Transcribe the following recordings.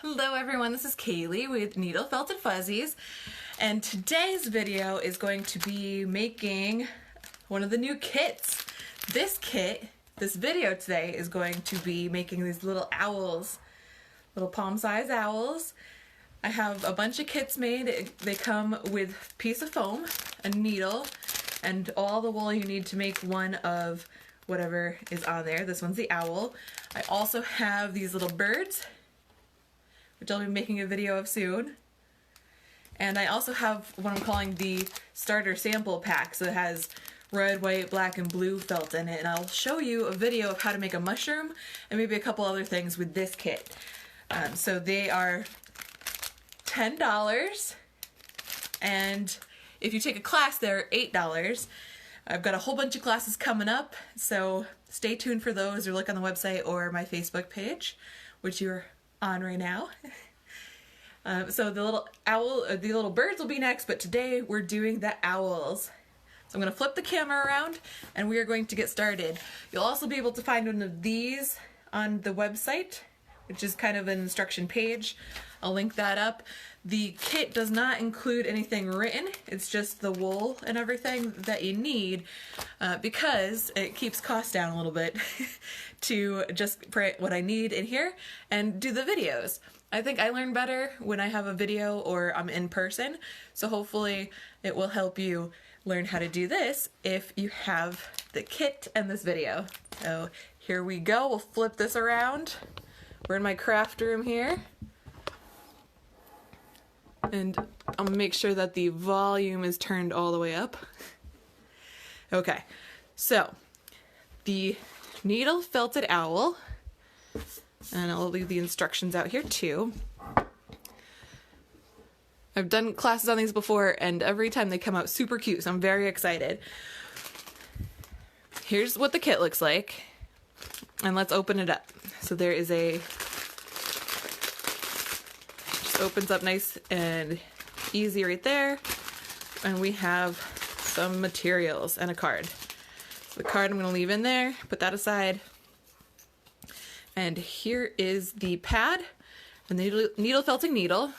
Hello everyone, this is Kayleigh with Needle Felted Fuzzies, and today's video is going to be making one of the new kits. This video today is going to be making these little owls, little palm-sized owls. I have a bunch of kits made. They come with a piece of foam, a needle, and all the wool you need to make one of whatever is on there. This one's the owl. I also have these little birds, which I'll be making a video of soon. And I also have what I'm calling the starter sample pack. So it has red, white, black, and blue felt in it. And I'll show you a video of how to make a mushroom and maybe a couple other things with this kit. So they are $10. And if you take a class, they're $8. I've got a whole bunch of classes coming up, so stay tuned for those or look on the website or my Facebook page, which you're on right now. So the little birds will be next, but today we're doing the owls. So I'm going to flip the camera around and we are going to get started. You'll also be able to find one of these on the website, which is kind of an instruction page. I'll link that up. The kit does not include anything written. It's just the wool and everything that you need because it keeps costs down a little bit to just print what I need in here and do the videos. I think I learn better when I have a video or I'm in person, so hopefully it will help you learn how to do this if you have the kit and this video. So here we go. We'll flip this around. We're in my craft room here. And I'm gonna make sure that the volume is turned all the way up. Okay, so the needle felted owl, and I'll leave the instructions out here too. I've done classes on these before and every time they come out super cute, so I'm very excited. Here's what the kit looks like, and let's open it up. So there is opens up nice and easy right there, and we have some materials and a card. So the card I'm going to leave in there, put that aside, and here is the pad and the needle felting needle.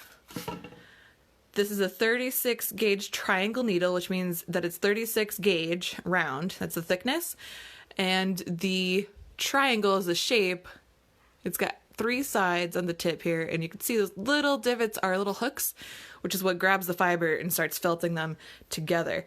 This is a 36 gauge triangle needle, which means that it's 36 gauge round. That's the thickness, and the triangle is the shape. It's got 3 sides on the tip here, and you can see those little divots are little hooks, which is what grabs the fiber and starts felting them together.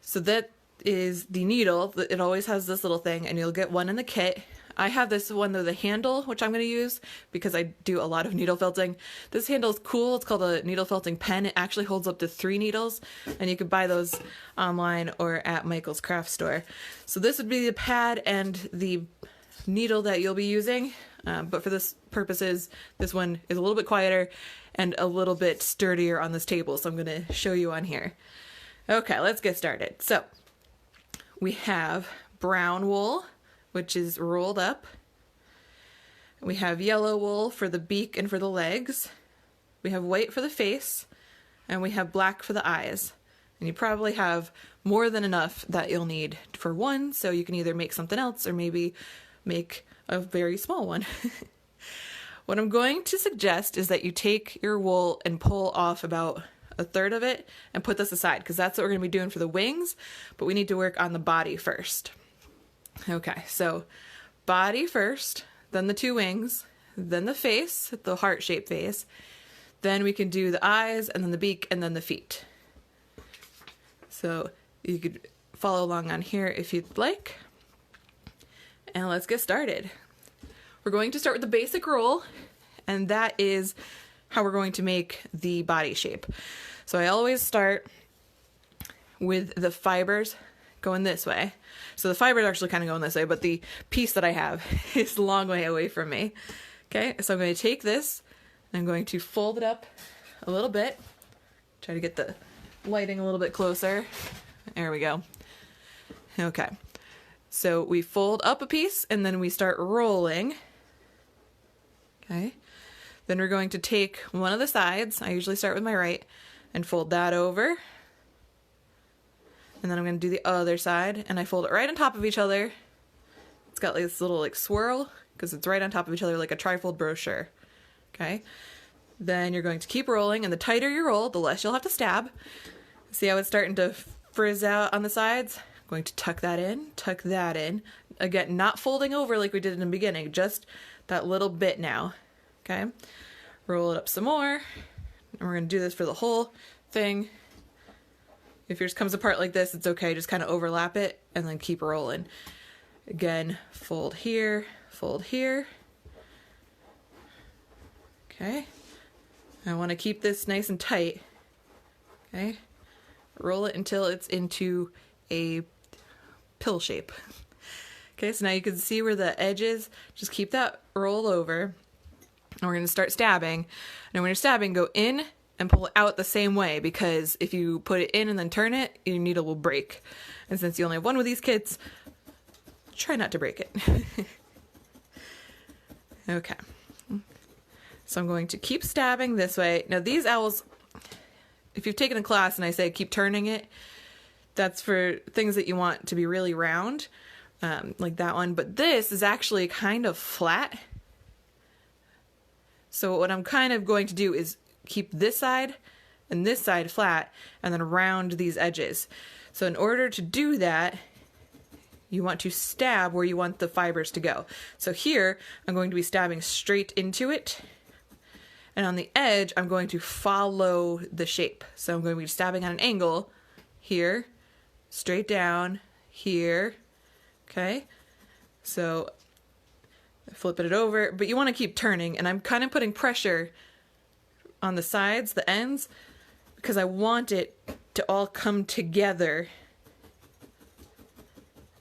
So that is the needle. It always has this little thing, and you'll get one in the kit. I have this one with a handle, which I'm going to use because I do a lot of needle felting. This handle is cool. It's called a needle felting pen. It actually holds up to 3 needles, and you can buy those online or at Michael's craft store. So this would be the pad and the needle that you'll be using. But for this purposes, this one is a little bit quieter and a little bit sturdier on this table, so I'm going to show you on here. Okay, let's get started. So we have brown wool, which is rolled up. We have yellow wool for the beak and for the legs. We have white for the face, and we have black for the eyes. And you probably have more than enough that you'll need for one, so you can either make something else or maybe make a very small one. What I'm going to suggest is that you take your wool and pull off about 1/3 of it and put this aside, because that's what we're going to be doing for the wings, but we need to work on the body first. Okay, so body first, then the 2 wings, then the face, the heart-shaped face, then we can do the eyes, and then the beak, and then the feet. So you could follow along on here if you'd like. And let's get started. We're going to start with the basic roll, and that is how we're going to make the body shape. So I always start with the fibers going this way. So the fibers are actually kind of going this way, but the piece that I have is a long way away from me. Okay, so I'm going to take this, and I'm going to fold it up a little bit. Try to get the lighting a little bit closer. There we go. Okay. So we fold up a piece and then we start rolling. Okay. Then we're going to take one of the sides. I usually start with my right and fold that over. And then I'm going to do the other side and I fold it right on top of each other. It's got like this little like swirl because it's right on top of each other like a trifold brochure. Okay. Then you're going to keep rolling, and the tighter you roll, the less you'll have to stab. See how it's starting to frizz out on the sides? I'm going to tuck that in. Again, not folding over like we did in the beginning, just that little bit now. Okay, roll it up some more, and we're going to do this for the whole thing. If yours comes apart like this, it's okay, just kind of overlap it and then keep rolling. Again, fold here, okay. I want to keep this nice and tight. Okay, roll it until it's into a pill shape. Okay, so now you can see where the edge is. Just keep that roll over, and we're going to start stabbing. Now when you're stabbing, go in and pull it out the same way, because if you put it in and then turn it, your needle will break. And since you only have one with these kits, try not to break it. Okay. So I'm going to keep stabbing this way. Now these owls, if you've taken a class and I say keep turning it, that's for things that you want to be really round, like that one. But this is actually kind of flat. So what I'm kind of going to do is keep this side and this side flat and then round these edges. So in order to do that, you want to stab where you want the fibers to go. So here, I'm going to be stabbing straight into it. And on the edge, I'm going to follow the shape. So I'm going to be stabbing at an angle here, straight down, here, okay? So flipping it over, but you want to keep turning, and I'm kind of putting pressure on the sides, the ends, because I want it to all come together.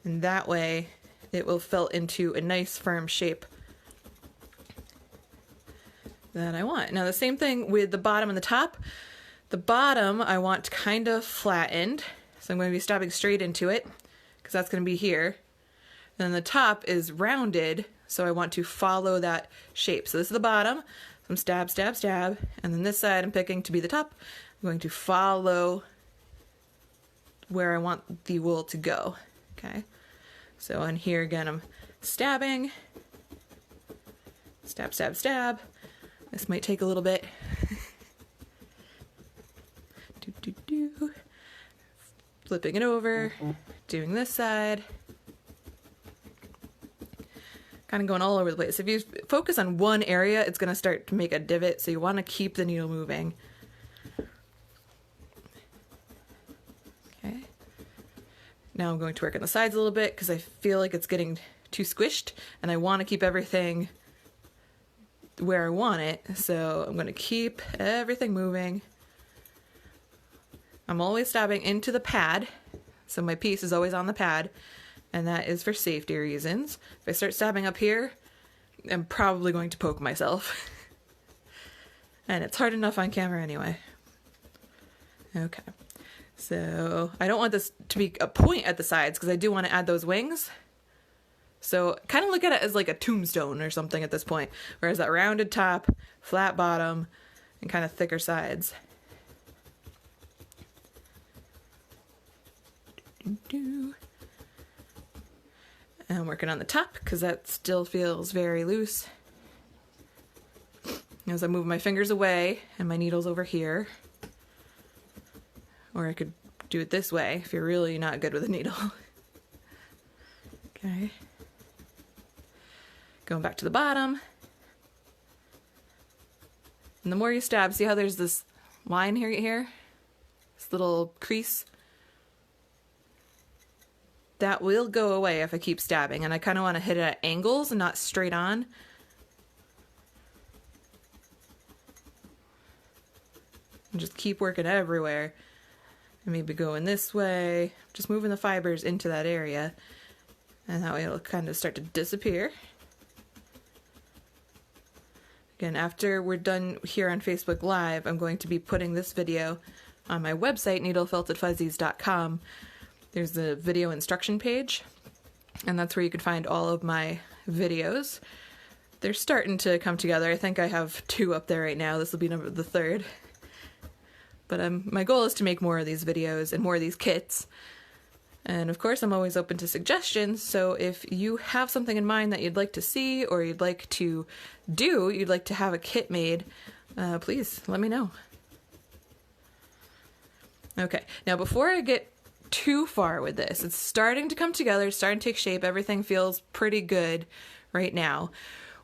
And that way it will felt into a nice firm shape that I want. Now the same thing with the bottom and the top. The bottom I want kind of flattened, so I'm going to be stabbing straight into it because that's going to be here. And then the top is rounded, so I want to follow that shape. So this is the bottom, so I'm stab, stab, stab, and then this side I'm picking to be the top. I'm going to follow where I want the wool to go. Okay, so on here again I'm stabbing, stab, stab, stab. This might take a little bit. Flipping it over, doing this side. Kind of going all over the place. If you focus on one area, it's going to start to make a divot, so you want to keep the needle moving. Okay. Now I'm going to work on the sides a little bit because I feel like it's getting too squished, and I want to keep everything where I want it, so I'm going to keep everything moving. I'm always stabbing into the pad, so my piece is always on the pad, and that is for safety reasons. If I start stabbing up here, I'm probably going to poke myself. And it's hard enough on camera anyway. Okay, so I don't want this to be a point at the sides because I do want to add those wings. So kind of look at it as like a tombstone or something at this point, whereas that rounded top, flat bottom, and kind of thicker sides. And I'm working on the top because that still feels very loose. As I move my fingers away and my needle's over here. Or I could do it this way if you're really not good with a needle. Okay. Going back to the bottom. And the more you stab, see how there's this line here? This little crease? That will go away if I keep stabbing, and I kind of want to hit it at angles and not straight on. And just keep working everywhere. And maybe going this way, just moving the fibers into that area. And that way it'll kind of start to disappear. Again, after we're done here on Facebook Live, I'm going to be putting this video on my website, needlefeltedfuzzies.com. There's the video instruction page, and that's where you can find all of my videos. They're starting to come together. I think I have 2 up there right now. This will be the 3rd. But my goal is to make more of these videos and more of these kits. And of course, I'm always open to suggestions, so if you have something in mind that you'd like to see or you'd like to do, you'd like to have a kit made, please let me know. Okay, now before I get too far with this, it's starting to come together, it's starting to take shape, everything feels pretty good right now.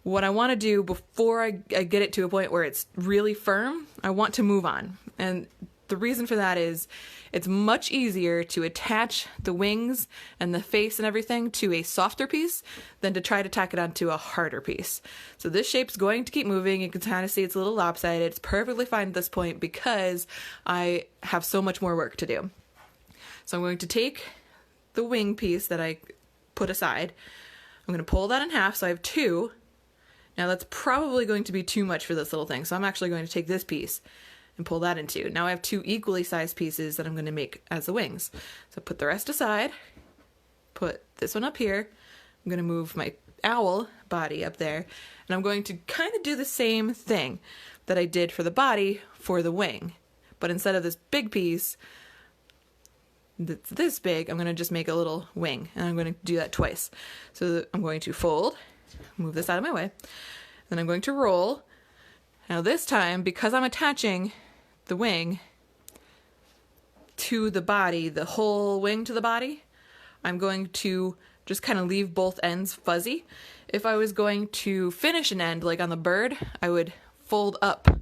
What I want to do before I get it to a point where it's really firm, I want to move on. And the reason for that is it's much easier to attach the wings and the face and everything to a softer piece than to try to tack it onto a harder piece. So this shape's going to keep moving. You can kind of see it's a little lopsided. It's perfectly fine at this point because I have so much more work to do. So I'm going to take the wing piece that I put aside. I'm going to pull that in half so I have two. Now that's probably going to be too much for this little thing, so I'm actually going to take this piece and pull that in two. Now I have two equally sized pieces that I'm going to make as the wings. So put the rest aside, put this one up here. I'm going to move my owl body up there, and I'm going to kind of do the same thing that I did for the body for the wing. But instead of this big piece that's this big, I'm going to just make a little wing, and I'm going to do that twice. So I'm going to fold, move this out of my way, then I'm going to roll. Now this time, because I'm attaching the wing to the body, the whole wing to the body, I'm going to just kind of leave both ends fuzzy. If I was going to finish an end, like on the bird, I would fold up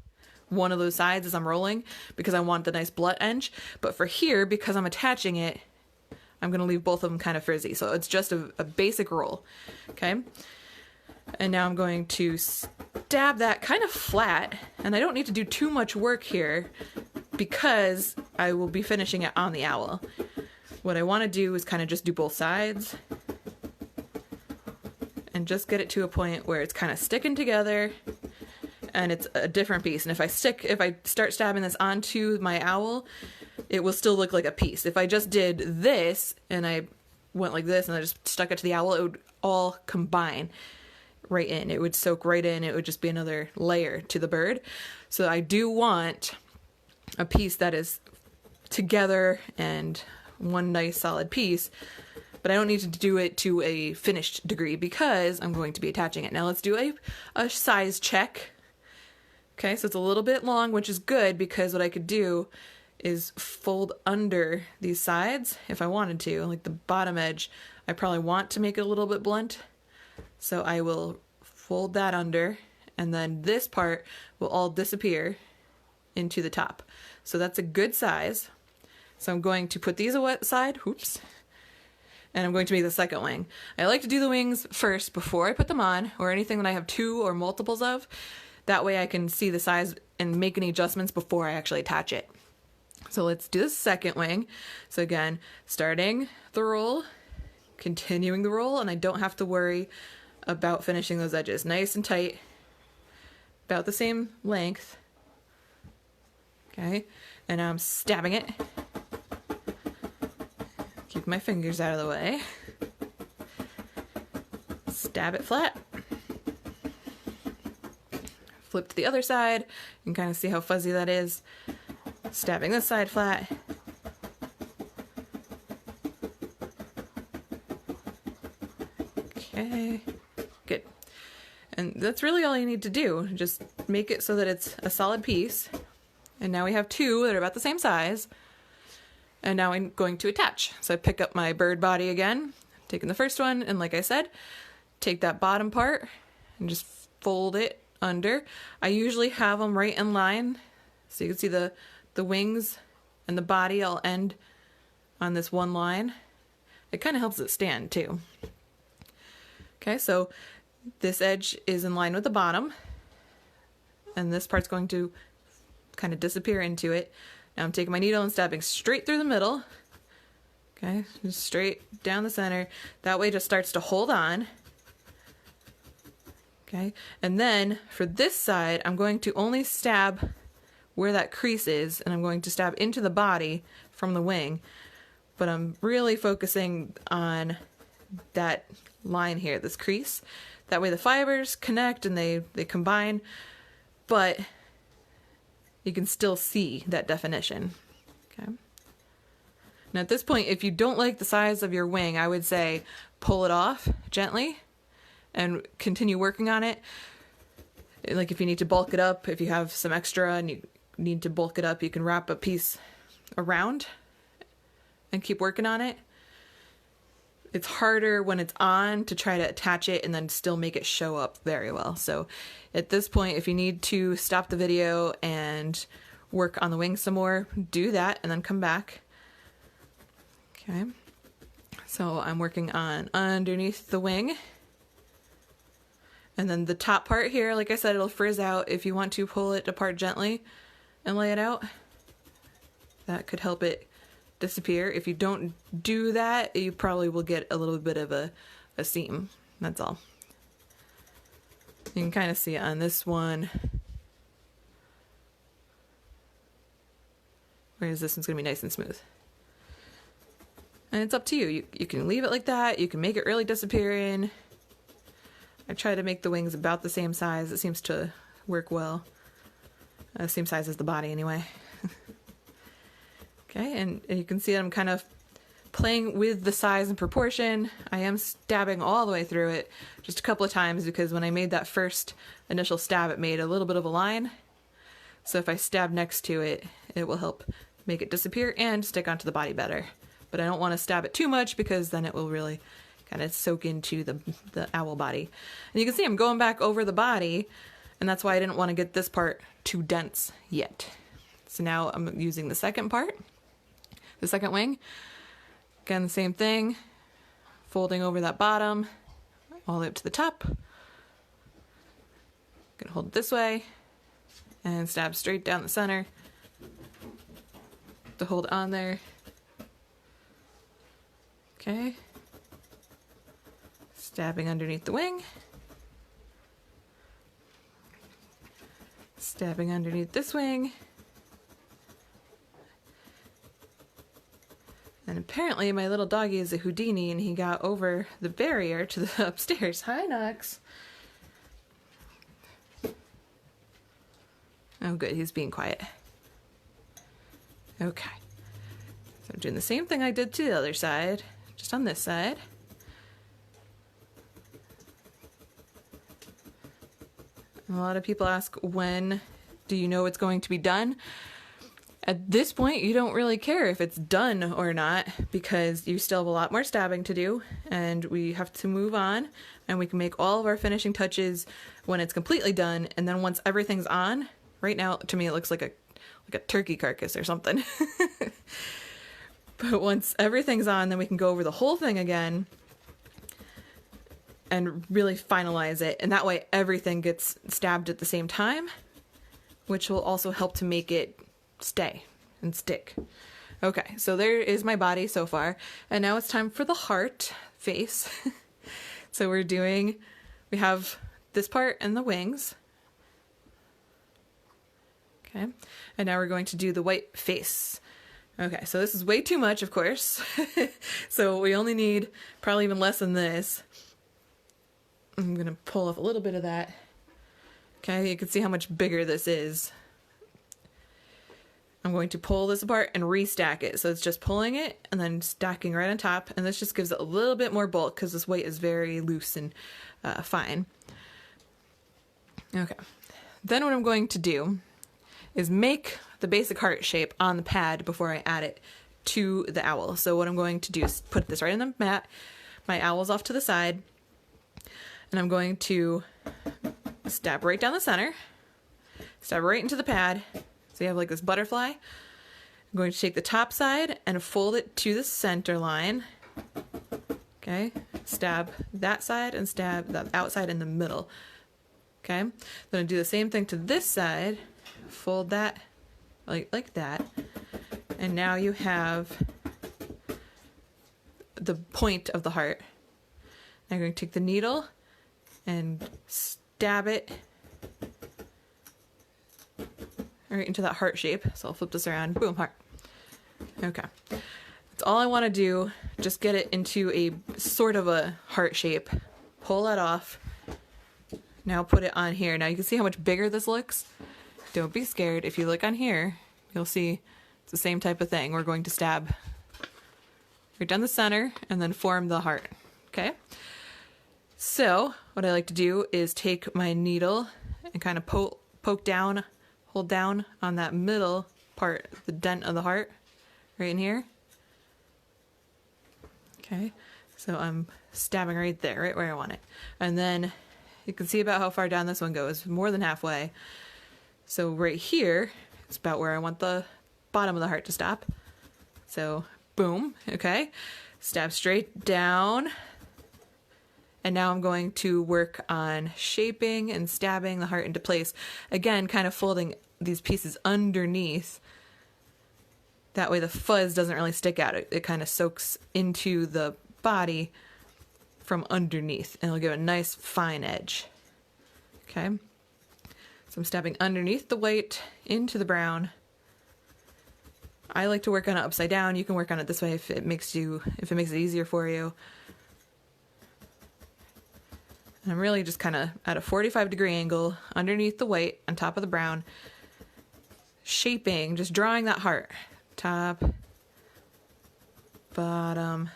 one of those sides as I'm rolling because I want the nice blunt edge. But for here, because I'm attaching it, I'm going to leave both of them kind of frizzy. So it's just a basic roll, okay? And now I'm going to stab that kind of flat, and I don't need to do too much work here because I will be finishing it on the owl. What I want to do is kind of just do both sides and just get it to a point where it's kind of sticking together and it's a different piece. And if I start stabbing this onto my owl, it will still look like a piece. If I just did this and I went like this and I just stuck it to the owl, it would all combine right in. It would soak right in. It would just be another layer to the bird. So I do want a piece that is together and one nice solid piece, but I don't need to do it to a finished degree because I'm going to be attaching it. Now let's do a size check. Okay, so it's a little bit long, which is good because what I could do is fold under these sides if I wanted to. Like the bottom edge, I probably want to make it a little bit blunt. So I will fold that under, and then this part will all disappear into the top. So that's a good size. So I'm going to put these aside, oops, and I'm going to make the second wing. I like to do the wings first before I put them on, or anything that I have two or multiples of. That way I can see the size and make any adjustments before I actually attach it. So let's do the second wing. So again, starting the roll, continuing the roll, and I don't have to worry about finishing those edges. Nice and tight, about the same length. Okay, and now I'm stabbing it. Keep my fingers out of the way. Stab it flat. Flip to the other side. You can kind of see how fuzzy that is. Stabbing this side flat. Okay, good. And that's really all you need to do. Just make it so that it's a solid piece. And now we have two that are about the same size. And now I'm going to attach. So I pick up my bird body again, taking the first one, and like I said, take that bottom part and just fold it under. I usually have them right in line, so you can see the wings and the body all end on this one line. It kind of helps it stand too. Okay, so this edge is in line with the bottom, and this part's going to kind of disappear into it. Now I'm taking my needle and stabbing straight through the middle. Okay, just straight down the center. That way it just starts to hold on. Okay, and then for this side, I'm going to only stab where that crease is, and I'm going to stab into the body from the wing. But I'm really focusing on that line here, this crease. That way the fibers connect and they combine, but you can still see that definition. Okay. Now at this point, if you don't like the size of your wing, I would say pull it off gently and continue working on it. Like if you need to bulk it up, if you have some extra and you need to bulk it up, you can wrap a piece around and keep working on it. It's harder when it's on to try to attach it and then still make it show up very well. So at this point, if you need to stop the video and work on the wing some more, do that and then come back. Okay. So I'm working on underneath the wing. And then the top part here, like I said, it'll frizz out. If you want to pull it apart gently and lay it out, that could help it disappear. If you don't do that, you probably will get a little bit of a seam. That's all. You can kind of see it on this one. Whereas this one's going to be nice and smooth. And it's up to you. You can leave it like that. You can make it really disappearing. I try to make the wings about the same size. It seems to work well. Same size as the body anyway. Okay, and you can see that I'm kind of playing with the size and proportion. I am stabbing all the way through it just a couple of times because when I made that first initial stab, it made a little bit of a line. So if I stab next to it, it will help make it disappear and stick onto the body better. But I don't want to stab it too much because then it will really kind of soak into the owl body. And you can see I'm going back over the body, and that's why I didn't want to get this part too dense yet. So now I'm using the second part, the second wing. Again, the same thing, folding over that bottom all the way up to the top. Gonna hold it this way and stab straight down the center to hold on there. Okay. Stabbing underneath the wing. Stabbing underneath this wing. And apparently my little doggy is a Houdini and he got over the barrier to the upstairs. Hi, Knox. Oh, good. He's being quiet. Okay. So I'm doing the same thing I did to the other side, just on this side. A lot of people ask, when do you know it's going to be done? At this point, you don't really care if it's done or not because you still have a lot more stabbing to do and we have to move on and we can make all of our finishing touches when it's completely done. And then once everything's on, right now, to me, it looks like a turkey carcass or something. But once everything's on, then we can go over the whole thing again and really finalize it. And that way everything gets stabbed at the same time, which will also help to make it stay and stick. Okay, so there is my body so far. And now it's time for the heart face. So we have this part and the wings. Okay, and now we're going to do the white face. Okay, so this is way too much, of course. So we only need probably even less than this. I'm going to pull off a little bit of that. Okay, you can see how much bigger this is. I'm going to pull this apart and restack it. So it's just pulling it and then stacking right on top. And this just gives it a little bit more bulk because this weight is very loose and fine. Okay, then what I'm going to do is make the basic heart shape on the pad before I add it to the owl. So what I'm going to do is put this right in the mat. My owl's off to the side. And I'm going to stab right down the center, stab right into the pad. So you have like this butterfly. I'm going to take the top side and fold it to the center line. Okay, stab that side and stab the outside in the middle. Okay, then I do the same thing to this side, fold that like that. And now you have the point of the heart. I'm going to take the needle and stab it right into that heart shape. So I'll flip this around, boom, heart. Okay, that's all I want to do. Just get it into a sort of a heart shape. Pull that off. Now put it on here. Now you can see how much bigger this looks. Don't be scared. If you look on here, you'll see it's the same type of thing. We're going to stab right down the center and then form the heart. Okay. So what I like to do is take my needle and kind of poke down, hold down on that middle part, the dent of the heart, right in here. Okay, so I'm stabbing right there, right where I want it. And then you can see about how far down this one goes, more than halfway. So right here is about where I want the bottom of the heart to stop. So boom, okay, stab straight down. And now I'm going to work on shaping and stabbing the heart into place. Again, kind of folding these pieces underneath. That way the fuzz doesn't really stick out. It kind of soaks into the body from underneath, and it'll give a nice fine edge. Okay. So I'm stabbing underneath the white into the brown. I like to work on it upside down. You can work on it this way if it makes it easier for you. And I'm really just kind of at a 45-degree angle underneath the white on top of the brown, shaping, just drawing that heart. Top, bottom,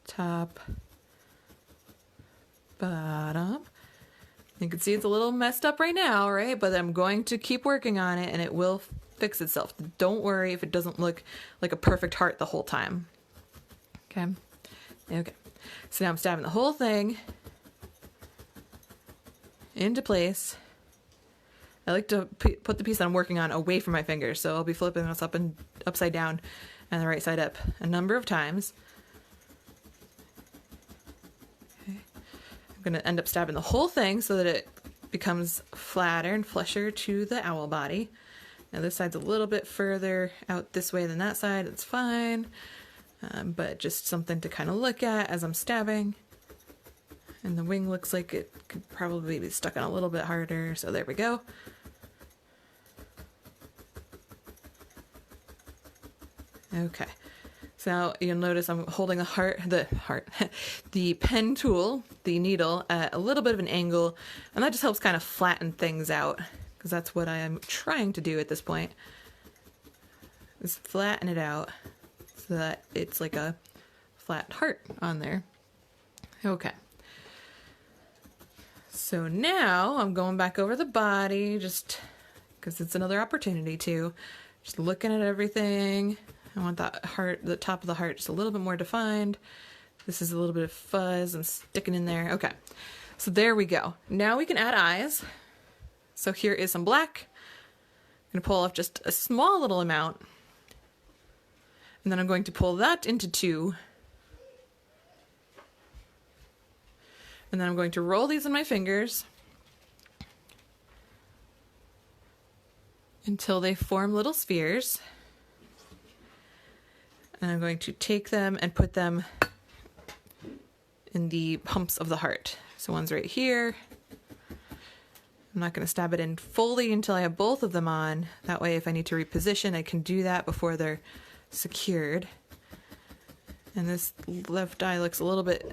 top, bottom. You can see it's a little messed up right now, right? But I'm going to keep working on it and it will fix itself. Don't worry if it doesn't look like a perfect heart the whole time. Okay. Okay. So now I'm stabbing the whole thing into place. I like to put the piece that I'm working on away from my fingers, so I'll be flipping this up and upside down and the right side up a number of times. Okay. I'm going to end up stabbing the whole thing so that it becomes flatter and flusher to the owl body. Now this side's a little bit further out this way than that side. It's fine, but just something to kind of look at as I'm stabbing. And the wing looks like it could probably be stuck on a little bit harder, so there we go. Okay, so now you'll notice I'm holding the pen tool, the needle, at a little bit of an angle, and that just helps kind of flatten things out, because that's what I am trying to do at this point, is flatten it out so that it's like a flat heart on there. Okay. So now I'm going back over the body, just because it's another opportunity to, just looking at everything. I want that heart, the top of the heart, just a little bit more defined. This is a little bit of fuzz and sticking in there. Okay, so there we go. Now we can add eyes. So here is some black. I'm gonna pull off just a small little amount. And then I'm going to pull that into 2. And then I'm going to roll these in my fingers until they form little spheres. And I'm going to take them and put them in the humps of the heart. So one's right here. I'm not going to stab it in fully until I have both of them on. That way if I need to reposition, I can do that before they're secured. And this left eye looks a little bit,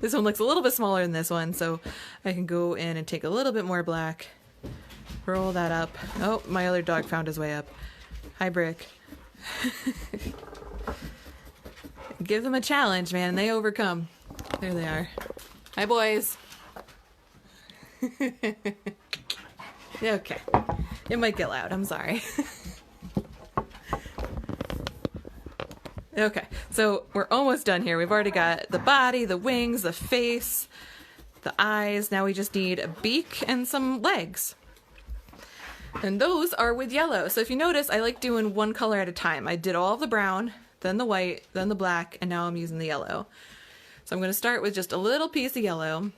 this one looks a little bit smaller than this one, so I can go in and take a little bit more black, roll that up. Oh, my other dog found his way up. Hi, Brick. Give them a challenge, man, and they overcome. There they are. Hi, boys. Okay. It might get loud, I'm sorry. Okay, so we're almost done here. We've already got the body, the wings, the face, the eyes. Now we just need a beak and some legs. And those are with yellow. So if you notice, I like doing one color at a time. I did all of the brown, then the white, then the black, and now I'm using the yellow. So I'm going to start with just a little piece of yellow.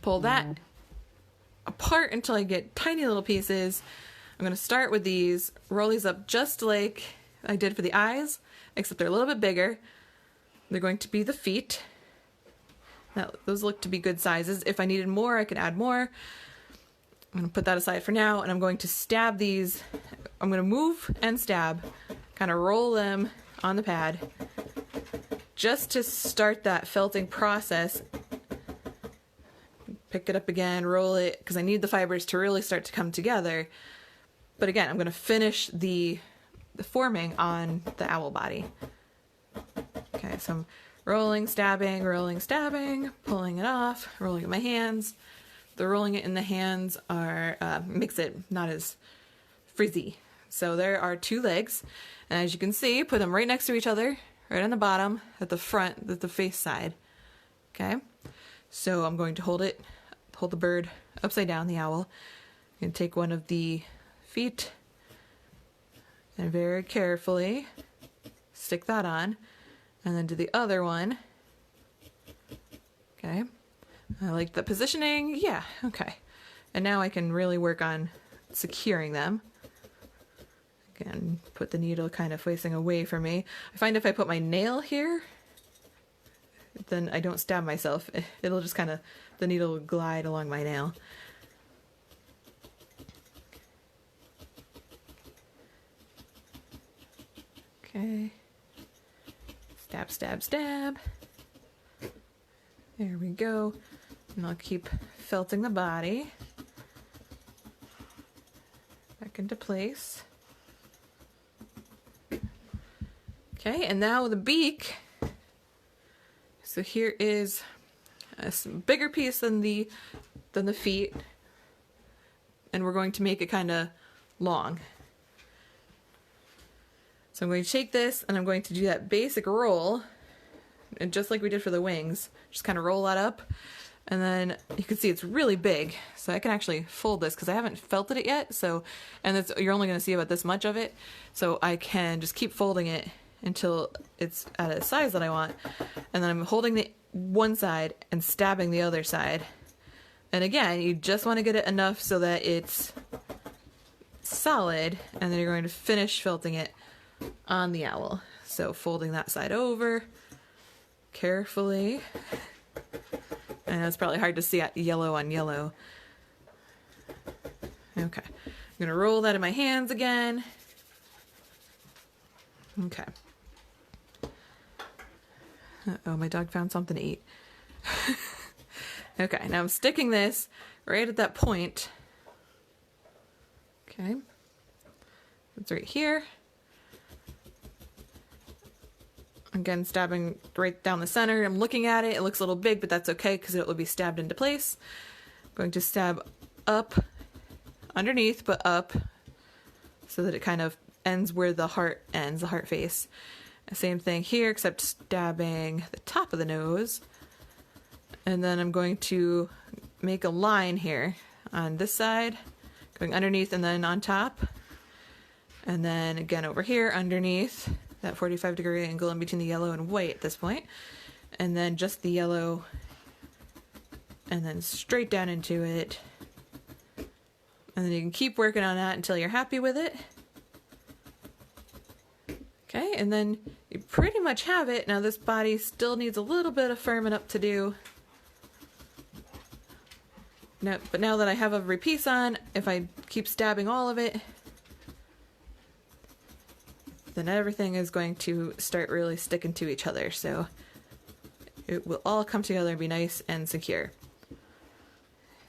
Pull that apart until I get tiny little pieces. I'm going to start with these, roll these up just like I did for the eyes, except they're a little bit bigger. They're going to be the feet. Now, those look to be good sizes. If I needed more, I could add more. I'm going to put that aside for now, and I'm going to stab these. I'm going to move and stab, kind of roll them on the pad, just to start that felting process. Pick it up again, roll it, because I need the fibers to really start to come together. But again, I'm going to finish the forming on the owl body. Okay, so I'm rolling, stabbing, pulling it off, rolling with my hands. the rolling it in the hands are makes it not as frizzy. So there are 2 legs, and as you can see, put them right next to each other, right on the bottom, at the front, at the face side. Okay, so I'm going to hold the bird upside down, the owl. I'm going to take one of the feet and very carefully stick that on, and then do the other one. Okay, I like the positioning. Yeah, okay. And now I can really work on securing them. Again, put the needle kind of facing away from me. I find if I put my nail here, then I don't stab myself. It'll just kind of, the needle will glide along my nail. Okay. Stab, stab, stab. There we go. And I'll keep felting the body back into place. Okay, and now the beak. So here is a bigger piece than the feet, and we're going to make it kind of long. So I'm going to take this and I'm going to do that basic roll, and just like we did for the wings, just kind of roll that up, and then you can see it's really big. So I can actually fold this because I haven't felted it yet. So, and you're only going to see about this much of it. So I can just keep folding it until it's at a size that I want, and then I'm holding the one side and stabbing the other side. And again, you just want to get it enough so that it's solid, and then you're going to finish felting it on the owl. So folding that side over carefully. I know it's probably hard to see yellow on yellow. Okay, I'm gonna roll that in my hands again. Okay. Uh-oh, my dog found something to eat. Okay, now I'm sticking this right at that point. Okay. It's right here. Again, stabbing right down the center. I'm looking at it. It looks a little big, but that's okay because it will be stabbed into place. I'm going to stab up underneath, but up so that it kind of ends where the heart ends, the heart face. Same thing here, except stabbing the top of the nose. And then I'm going to make a line here on this side, going underneath and then on top. And then again over here underneath, that 45-degree angle in between the yellow and white at this point. And then just the yellow, and then straight down into it. And then you can keep working on that until you're happy with it. Okay, and then you pretty much have it. Now this body still needs a little bit of firming up to do. No, but now that I have every piece on, if I keep stabbing all of it, then everything is going to start really sticking to each other. So it will all come together and be nice and secure.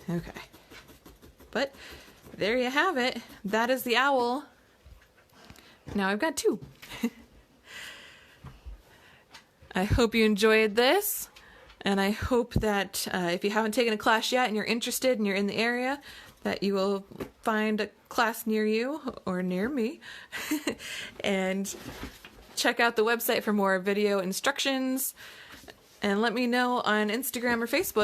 Okay. But there you have it. That is the owl. Now I've got 2. I hope you enjoyed this, and I hope that if you haven't taken a class yet and you're interested and you're in the area, that you will find a class near you or near me and check out the website for more video instructions, and let me know on Instagram or Facebook